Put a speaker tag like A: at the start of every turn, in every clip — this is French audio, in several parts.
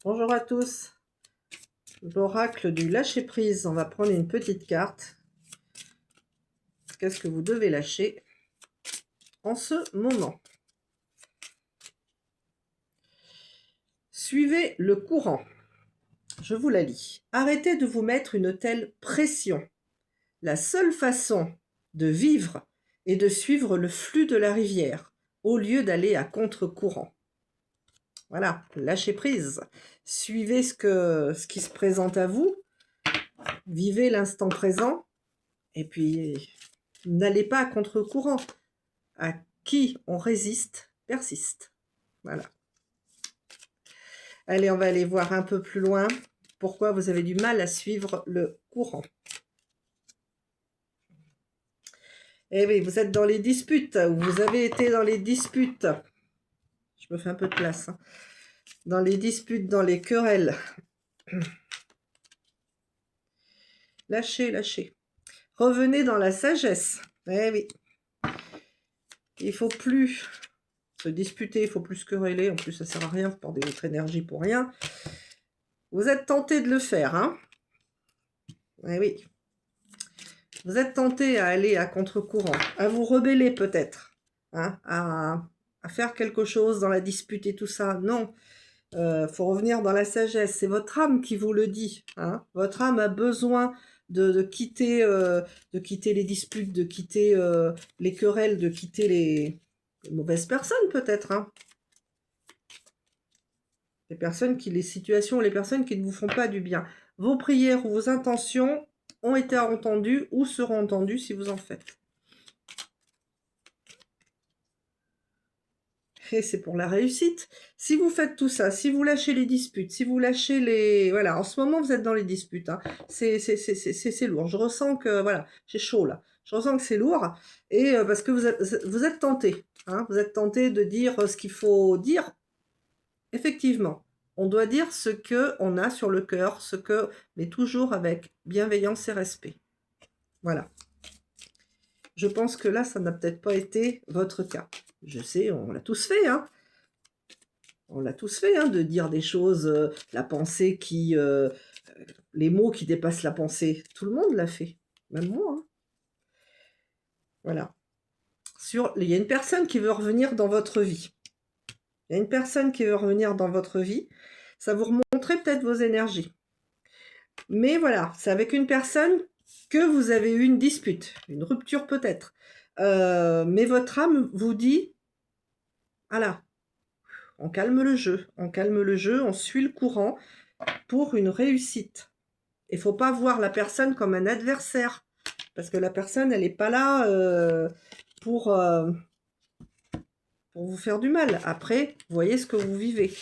A: Bonjour à tous, l'oracle du lâcher-prise. On va prendre une petite carte. Qu'est-ce que vous devez lâcher en ce moment? Suivez le courant. Je vous la lis. Arrêtez de vous mettre une telle pression. La seule façon de vivre est de suivre le flux de la rivière au lieu d'aller à contre-courant. Voilà, lâchez prise. Suivez ce qui se présente à vous. Vivez l'instant présent. Et puis, n'allez pas à contre-courant. À qui on résiste, persiste. Voilà. Allez, on va aller voir un peu plus loin pourquoi vous avez du mal à suivre le courant. Eh oui, vous êtes dans les disputes, ou vous avez été dans les disputes. Je me fais un peu de place. Hein. Dans les disputes, dans les querelles. Lâchez, lâchez. Revenez dans la sagesse. Eh oui. Il ne faut plus se disputer, il ne faut plus se quereller. En plus, ça ne sert à rien, vous perdez votre énergie pour rien. Vous êtes tenté de le faire, hein? Eh oui. Vous êtes tenté à aller à contre-courant, à vous rebeller peut-être, hein, à faire quelque chose dans la dispute et tout ça. Non, faut revenir dans la sagesse. C'est votre âme qui vous le dit. Hein. Votre âme a besoin de quitter les disputes, de quitter les querelles, de quitter les mauvaises personnes peut-être. Hein. Les situations, les personnes qui ne vous font pas du bien. Vos prières ou vos intentions ont été entendues ou seront entendues si vous en faites. Et c'est pour la réussite. Si vous faites tout ça, si vous lâchez les disputes, si vous lâchez les... Voilà, en ce moment, vous êtes dans les disputes. Hein. C'est lourd. Je ressens que... Voilà, j'ai chaud, là. Je ressens que c'est lourd. Et parce que vous êtes tenté. Hein, vous êtes tenté de dire ce qu'il faut dire. Effectivement. On doit dire ce qu'on a sur le cœur, mais toujours avec bienveillance et respect. Voilà. Je pense que là, ça n'a peut-être pas été votre cas. Je sais, on l'a tous fait, hein. On l'a tous fait, hein, de dire des choses, la pensée les mots qui dépassent la pensée. Tout le monde l'a fait, même moi. Hein. Voilà. Il y a une personne qui veut revenir dans votre vie. Il y a une personne qui veut revenir dans votre vie. Ça vous remonterait peut-être vos énergies. Mais voilà, c'est avec une personne que vous avez eu une dispute, une rupture peut-être. Mais votre âme vous dit, voilà, on calme le jeu, on suit le courant pour une réussite. Il ne faut pas voir la personne comme un adversaire, parce que la personne, elle n'est pas là pour vous faire du mal. Après, vous voyez ce que vous vivez.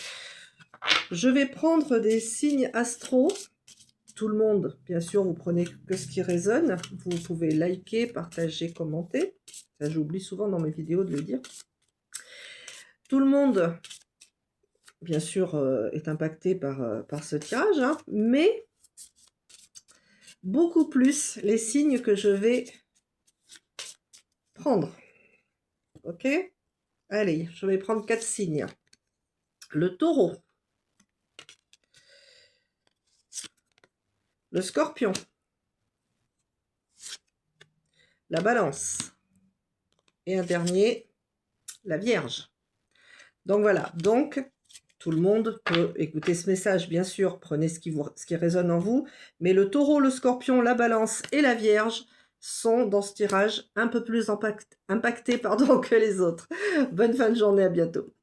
A: Je vais prendre des signes astro. Tout le monde, bien sûr, vous prenez que ce qui résonne. Vous pouvez liker, partager, commenter. Ça, j'oublie souvent dans mes vidéos de le dire. Tout le monde, bien sûr, est impacté par ce tirage, hein, mais beaucoup plus les signes que je vais prendre. Ok? Allez, je vais prendre 4 signes. Le taureau. Le scorpion. La balance. Et un dernier, la vierge. Donc voilà, donc tout le monde peut écouter ce message, bien sûr, prenez ce qui résonne en vous, mais le taureau, le scorpion, la balance et la vierge sont dans ce tirage un peu plus impactés que les autres. Bonne fin de journée, à bientôt.